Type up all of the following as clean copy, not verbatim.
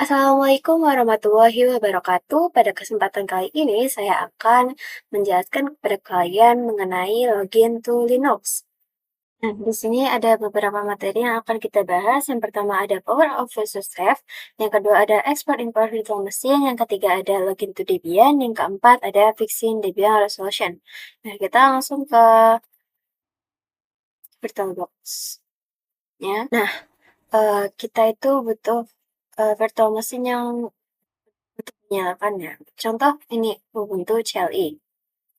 Assalamualaikum warahmatullahi wabarakatuh. Pada kesempatan kali ini, saya akan menjelaskan kepada kalian mengenai login to Linux. Nah, di sini ada beberapa materi yang akan kita bahas. Yang pertama ada Power of versus Safe, yang kedua ada Export Import Virtual Machine, yang ketiga ada Login to Debian, yang keempat ada Fixing Debian Resolution. Nah, kita langsung ke VirtualBox. Ya. Nah, kita itu butuh virtual machine yang untuk menyalakannya. Contoh ini Ubuntu CLI.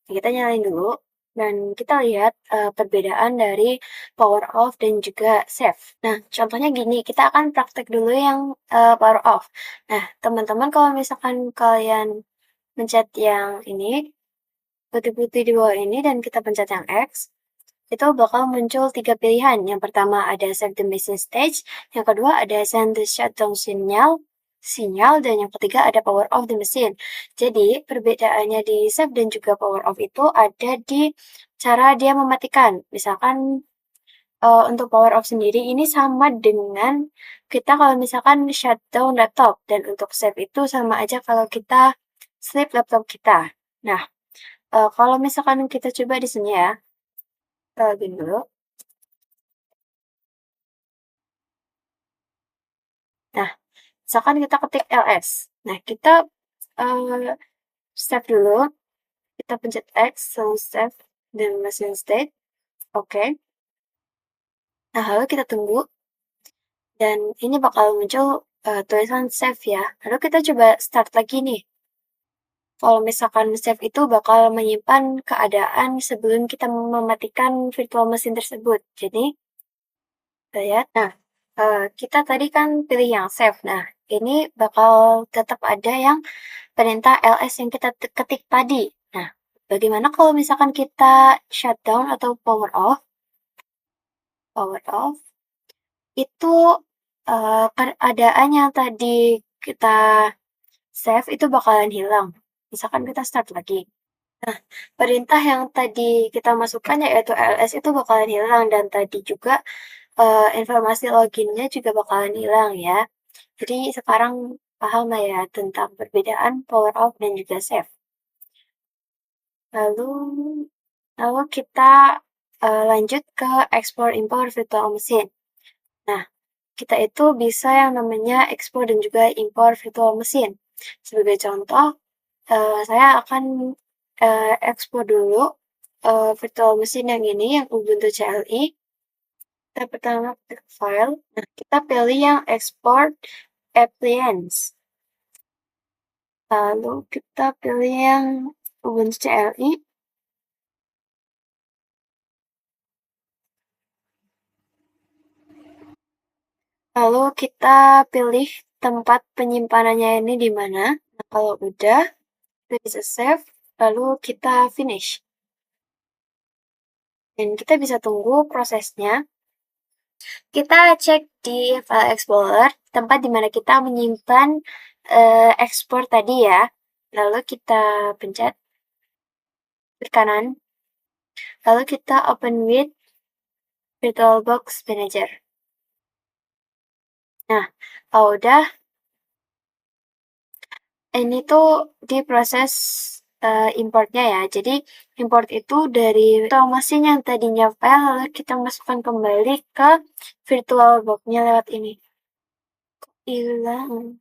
Kita nyalain dulu dan kita lihat perbedaan dari power off dan juga save. Nah, contohnya gini, kita akan praktek dulu yang power off. Nah, teman-teman kalau misalkan kalian mencet yang ini, putih-putih di bawah ini dan kita pencet yang X, itu bakal muncul 3 pilihan. Yang pertama ada save the machine stage, yang kedua ada send the shutdown sinyal, dan yang ketiga ada power off the machine. Jadi, perbedaannya di save dan juga power off itu ada di cara dia mematikan. Misalkan untuk power off sendiri ini sama dengan kita kalau misalkan shutdown laptop, dan untuk save itu sama aja kalau kita sleep laptop kita. Nah, kalau misalkan kita coba di sini ya, kita login dulu. Nah, misalkan kita ketik ls. Nah, kita save dulu. Kita pencet X, lalu save, dan machine state. Oke. Nah, lalu kita tunggu. Dan ini bakal muncul tulisan save ya. Lalu kita coba start lagi nih. Kalau misalkan save itu bakal menyimpan keadaan sebelum kita mematikan virtual machine tersebut. Jadi, kita lihat. Nah, kita tadi kan pilih yang save. Nah, ini bakal tetap ada yang perintah ls yang kita ketik tadi. Nah, bagaimana kalau misalkan kita shutdown atau power off? Power off itu keadaan yang tadi kita save itu bakalan hilang. Misalkan kita start lagi. Nah, perintah yang tadi kita masukkan yaitu ls itu bakalan hilang, dan tadi juga informasi loginnya juga bakalan hilang ya. Jadi sekarang paham lah ya tentang perbedaan power off dan juga save. Lalu kita lanjut ke export import virtual machine. Nah, kita itu bisa yang namanya export dan juga import virtual machine. Sebagai contoh, saya akan ekspor dulu virtual machine yang ini, yang Ubuntu CLI. Kita pertama klik file. Nah, kita pilih yang export appliance. Lalu kita pilih yang Ubuntu CLI. Lalu kita pilih tempat penyimpanannya ini di mana. Nah, kalau udah, kita bisa save, lalu kita finish. Dan kita bisa tunggu prosesnya. Kita cek di File Explorer, tempat di mana kita menyimpan ekspor tadi ya. Lalu kita pencet klik kanan. Lalu kita open with VirtualBox Manager. Nah, kalau udah, ini tuh di proses importnya ya. Jadi import itu dari virtual machine yang tadinya file, lalu kita masukkan kembali ke VirtualBox-nya lewat ini. Hilang.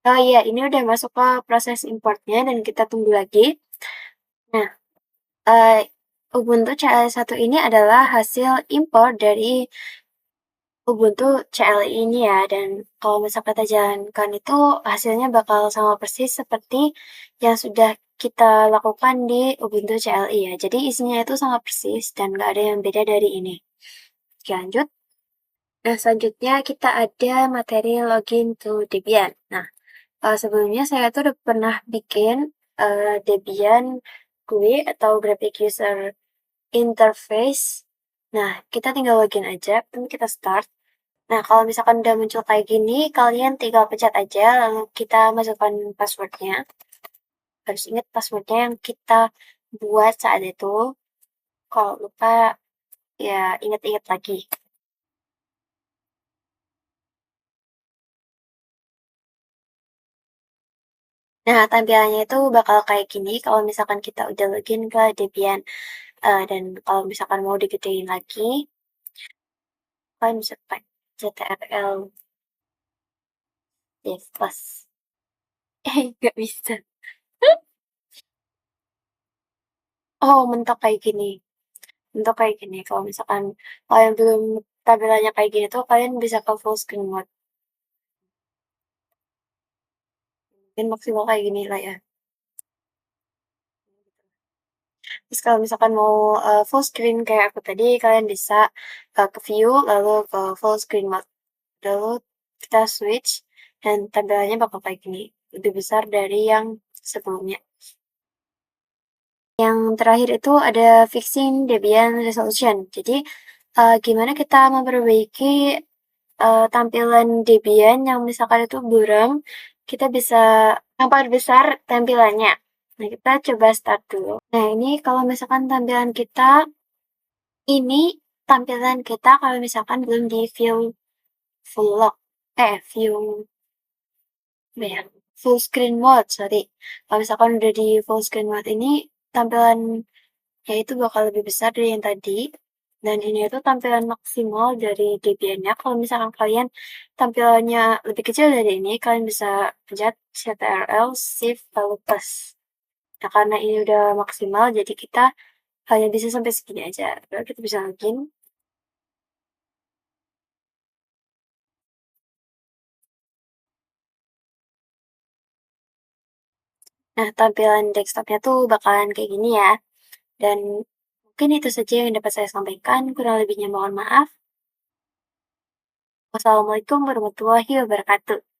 Oh iya, ini udah masuk ke proses importnya dan kita tunggu lagi. Nah, Ubuntu CLI 1 ini adalah hasil import dari Ubuntu CLI ini ya, dan kalau misalnya kita jalankan itu hasilnya bakal sama persis seperti yang sudah kita lakukan di Ubuntu CLI ya. Jadi isinya itu sangat persis dan nggak ada yang beda dari ini. Oke, lanjut. Nah, selanjutnya kita ada materi login to Debian. Nah, sebelumnya saya tuh udah pernah bikin Debian GUI atau Graphic User Interface. Nah, kita tinggal login aja, dan kita start. Nah, kalau misalkan udah muncul kayak gini, kalian tinggal pencet aja, lalu kita masukkan passwordnya. Harus ingat passwordnya yang kita buat saat itu. Kalau lupa, ya ingat-ingat lagi. Nah, tampilannya itu bakal kayak gini kalau misalkan kita udah login ke Debian, dan kalau misalkan mau digedein lagi, kalian bisa pakai CTRL Dev Plus. Nggak bisa. Oh, mentok kayak gini. Mentok kayak gini. Kalau misalkan kalian belum tampilannya kayak gini tuh, kalian bisa ke full screen mode. Mungkin maksimal kayak gini lah ya. Terus kalau misalkan mau full screen kayak aku tadi, kalian bisa ke view, lalu ke full screen mode. Lalu kita switch, dan tampilannya bakal kayak gini. Lebih besar dari yang sebelumnya. Yang terakhir itu ada fixing Debian resolution. Jadi, gimana kita memperbaiki tampilan Debian yang misalkan itu buram, kita bisa memperbesar tampilannya. Nah, kita coba start dulu. Nah, ini kalau misalkan ini tampilan kita kalau misalkan belum di view full lock, view apa ya, full screen mode, sorry. Kalau misalkan udah di full screen mode ini, tampilannya itu bakal lebih besar dari yang tadi. Dan ini itu tampilan maksimal dari Debian-nya. Kalau misalkan kalian tampilannya lebih kecil dari ini, kalian bisa pencet CTRL, Shift, lalu plus. Nah, karena ini udah maksimal, jadi kita hanya bisa sampai segini aja. Lalu kita bisa login. Nah, tampilan desktopnya tuh bakalan kayak gini ya. Dan mungkin itu saja yang dapat saya sampaikan. Kurang lebihnya mohon maaf. Wassalamualaikum warahmatullahi wabarakatuh.